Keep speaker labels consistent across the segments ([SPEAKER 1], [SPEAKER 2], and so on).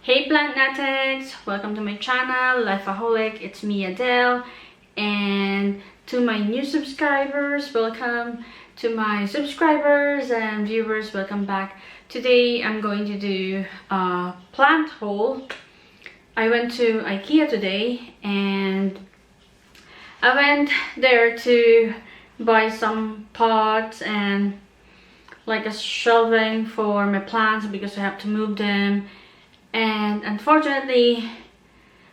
[SPEAKER 1] Hey Plant-natics, welcome to my channel, Lifepaholic. It's me, Adele, and to my new subscribers, welcome. To my subscribers and viewers, welcome back. Today I'm going to do a plant haul. I went to IKEA today and I went there to buy some pots and like a shelving for my plants because I have to move them. And unfortunately,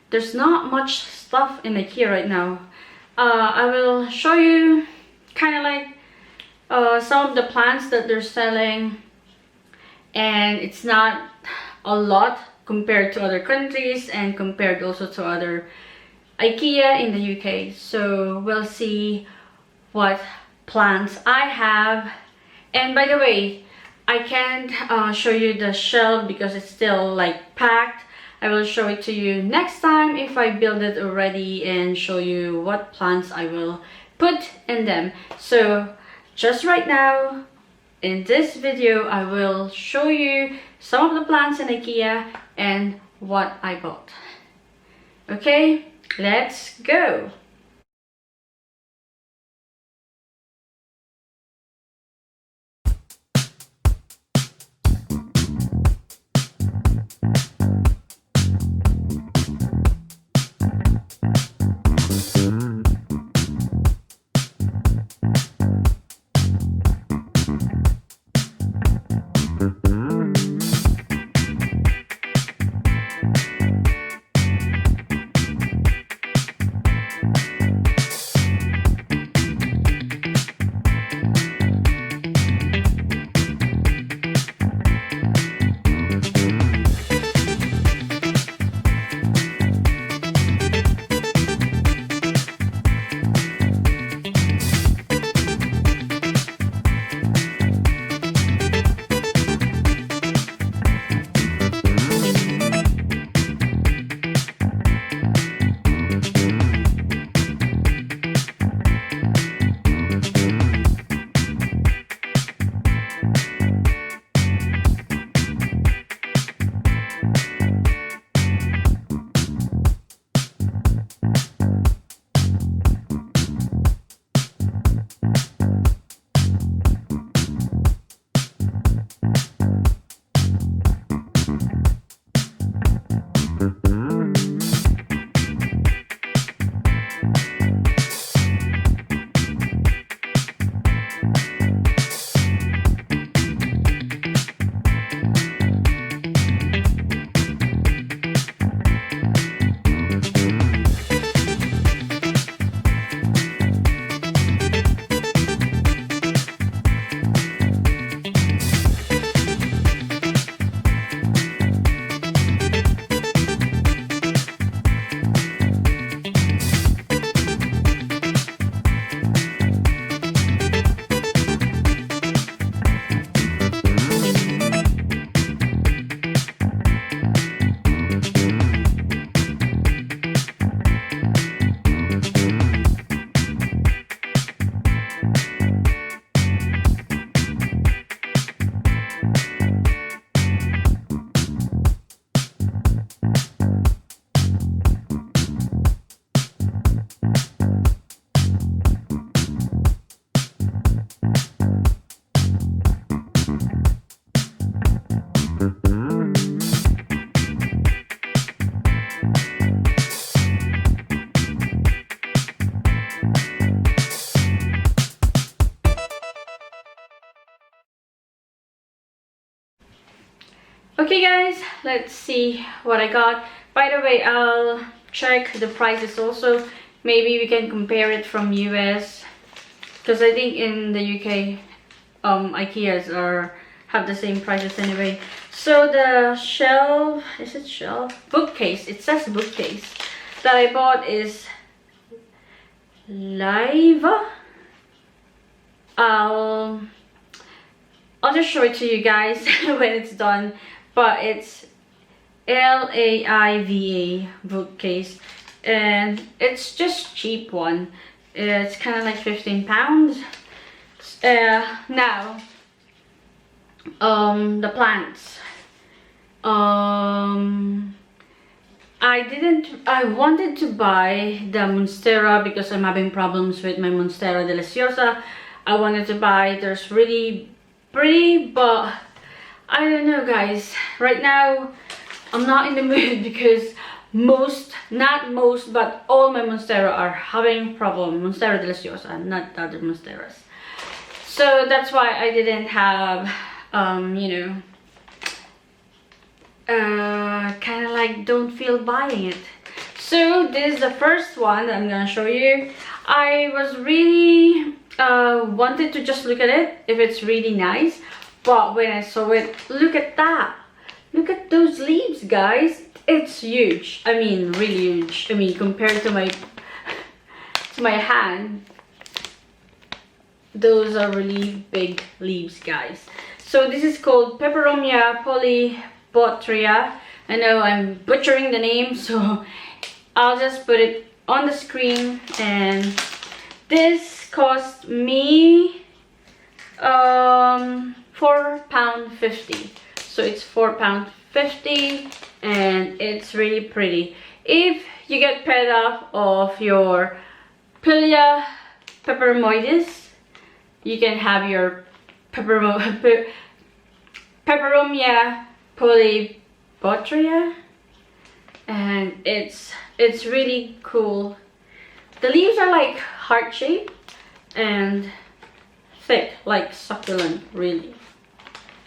[SPEAKER 1] there's not much stuff in IKEA right now. I will show you kind of like some of the plants that they're selling, and it's not a lot compared to other countries and compared also to other IKEA in the UK. So we'll see what plants I have. And by the way, I can't show you the shelf because it's still like packed. I will show it to you next time if I build it already and show you what plants I will put in them. So just right now in this video I will show you some of the plants in IKEA and what I bought. Okay, let's go. Okay guys, let's see what I got. By the way, I'll check the prices also. Maybe we can compare it from US, because I think in the UK IKEAs have the same prices anyway. So the shelf, is it shelf? Bookcase, it says bookcase, that I bought is I'll just show it to you guys when it's done. But it's Laiva bookcase, and it's just cheap one. It's kind of like £15. Now the plants. I wanted to buy the Monstera because I'm having problems with my Monstera deliciosa. I wanted to buy, there's really pretty, but I don't know guys. Right now, I'm not in the mood because not most, but all my Monstera are having problem. Monstera deliciosa, not the other Monsteras. So that's why I didn't have, you know, kind of like don't feel buying it. So this is the first one that I'm gonna show you. I was really wanted to just look at it if it's really nice, but when I saw it, look at that, look at those leaves guys, it's huge. I mean really huge. I mean compared to my hand, those are really big leaves guys. So this is called Peperomia polybotria. I know I'm butchering the name, so I'll just put it on the screen. And this cost me £4.50. So it's £4.50 and it's really pretty. If you get fed up of your Pilia peperomoides, you can have your Peperomia polybotria, and it's really cool. The leaves are like heart shaped and thick, like succulent, really,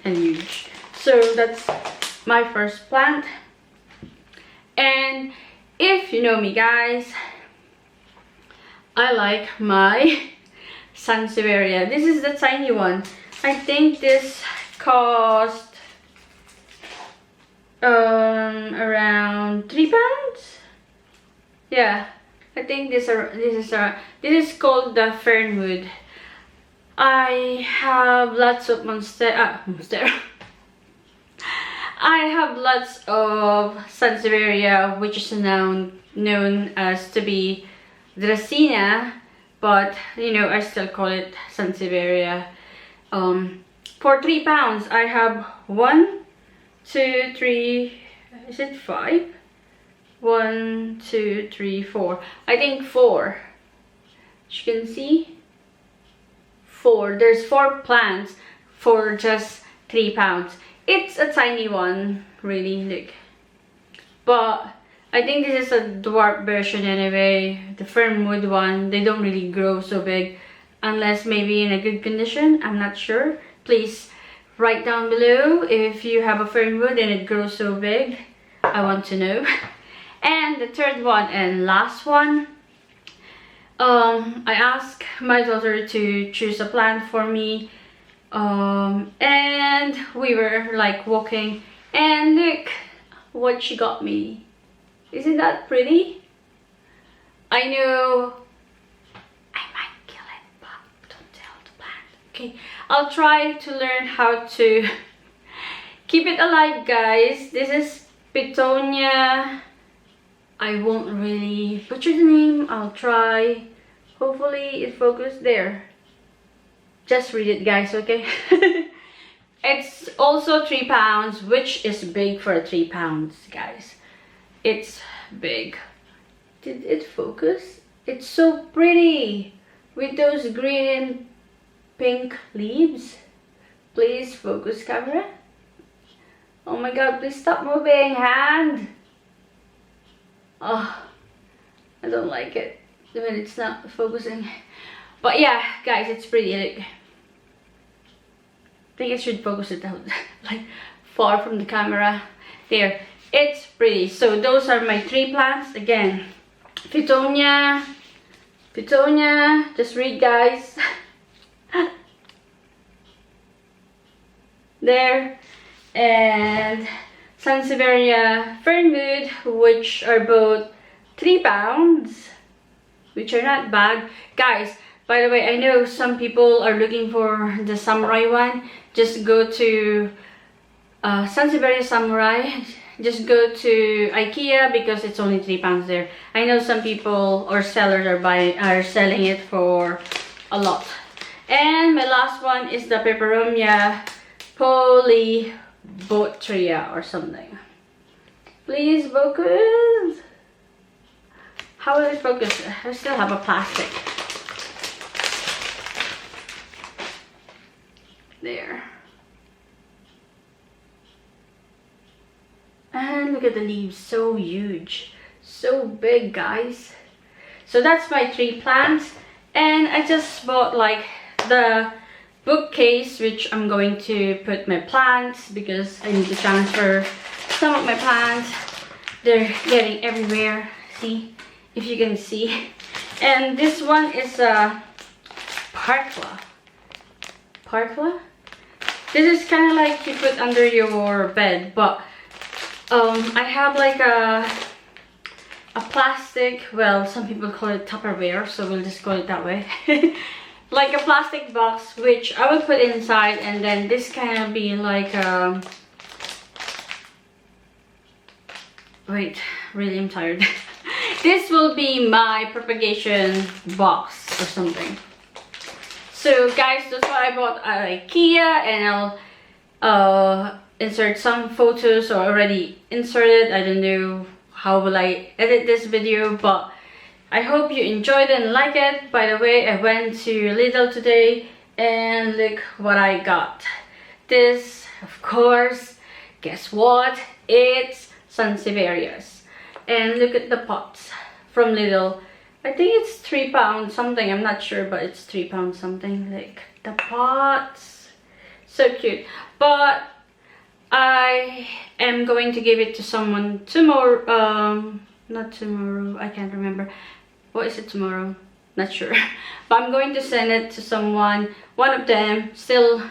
[SPEAKER 1] and huge. So that's my first plant. And if you know me guys, I like my Sansevieria. This is the tiny one. I think this cost around £3. Yeah, I think this is called the Fernwood. I have lots of Monstera. I have lots of Sansevieria, which is known as to be Dracaena, but you know I still call it Sansevieria. For £3 I have 1, 2, 3, is it 5? 1, 2, 3, 4. I think 4. As you can see, 4. There's 4 plants for just £3. It's a tiny one, really, look. But I think this is a dwarf version anyway. The Fernwood one, they don't really grow so big unless maybe in a good condition. I'm not sure. Please write down below if you have a Fernwood and it grows so big. I want to know. And the third one and last one, I asked my daughter to choose a plant for me, and we were like walking, and look what she got me. Isn't that pretty? I know I might kill it, but don't tell the plant. Okay, I'll try to learn how to keep it alive guys. This is Fittonia. I won't really butcher the name. I'll try. Hopefully it focused there. Just read it guys, okay? It's also £3, which is big for £3 guys. It's big. Did it focus? It's so pretty with those green and pink leaves. Please focus camera. Oh my god, please stop moving hand. Oh, I don't like it when it's not focusing. But yeah, guys, it's pretty. Look. I think I should focus it out like far from the camera. There, it's pretty. So those are my 3 plants. Again, Fittonia, just read guys. There, and Sansevieria Fernwood, which are both £3, which are not bad. Guys, by the way, I know some people are looking for the samurai one. Just go to Sansevieria Samurai. Just go to IKEA because it's only £3 there. I know some people or sellers are selling it for a lot. And my last one is the Peperomia polybotria or something. Please focus. How will it focus? I still have a plastic. There. And look at the leaves, so huge, so big, guys. So that's my 3 plants, and I just bought like the bookcase which I'm going to put my plants because I need to transfer some of my plants. They're getting everywhere, see, if you can see. And this one is a parkla. This is kind of like you put under your bed, but I have like a plastic, well, some people call it Tupperware, so we'll just call it that way. Like a plastic box which I will put inside, and then this kind of be like wait, really I'm tired. This will be my propagation box or something. So guys, that's what I bought at IKEA, and I'll insert some photos or already inserted. I don't know how will I edit this video, but I hope you enjoyed it and like it. By the way, I went to Lidl today and look what I got. This, of course, guess what? It's Sansevierias. And look at the pots from Lidl. I think it's £3 something, I'm not sure, but it's £3 something. Like the pots, so cute. But I am going to give it to someone tomorrow. Not tomorrow, I can't remember. What is it tomorrow? Not sure. But I'm going to send it to someone, one of them, still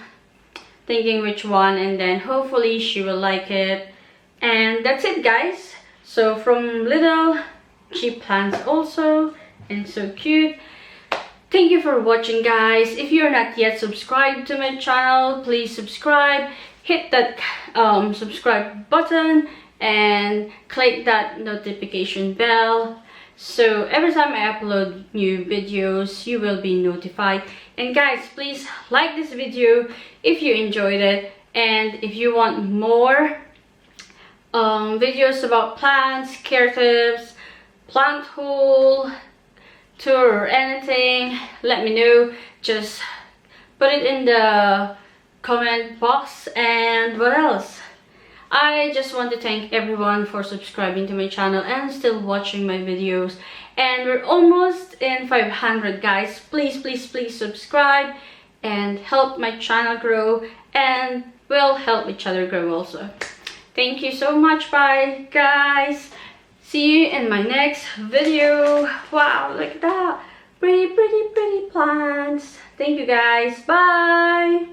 [SPEAKER 1] thinking which one, and then hopefully she will like it. And that's it, guys. So from Lidl, cheap plants also, and so cute. Thank you for watching, guys. If you're not yet subscribed to my channel, please subscribe. Hit that subscribe button and click that notification bell, so every time I upload new videos you will be notified. And guys, please like this video if you enjoyed it, and if you want more videos about plants, care tips, plant haul, tour or anything, let me know. Just put it in the comment box. And what else? I just want to thank everyone for subscribing to my channel and still watching my videos. And we're almost in 500, guys. Please, please, please subscribe and help my channel grow, and we'll help each other grow also. Thank you so much. Bye, guys. See you in my next video. Wow, look at that. Pretty, pretty, pretty plants. Thank you, guys. Bye.